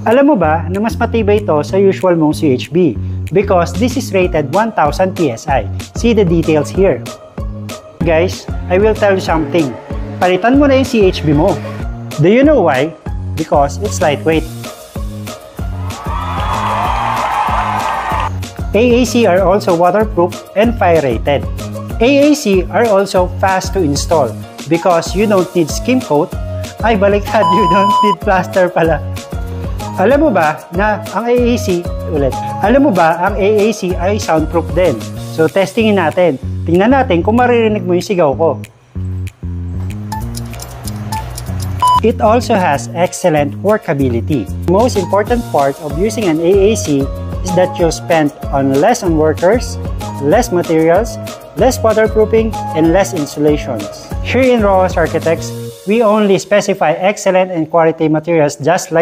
Alam mo ba na mas matibay ito sa usual mong CHB because this is rated 1000 PSI. See the details here. Guys, I will tell you something. Palitan mo na yung CHB mo. Do you know why? Because it's lightweight. AAC are also waterproof and fire rated. AAC are also fast to install because you don't need skim coat. Ay, baliktad, you don't need plaster pala. Alam mo ba na ang AAC, alam mo ba ang AAC ay soundproof din? So testingin natin. Tingnan natin kung maririnig mo yung sigaw ko. It also has excellent workability. The most important part of using an AAC is that you'll spend less on workers, less materials, less waterproofing, and less installations. Here in Rojas Architects, we only specify excellent and quality materials just like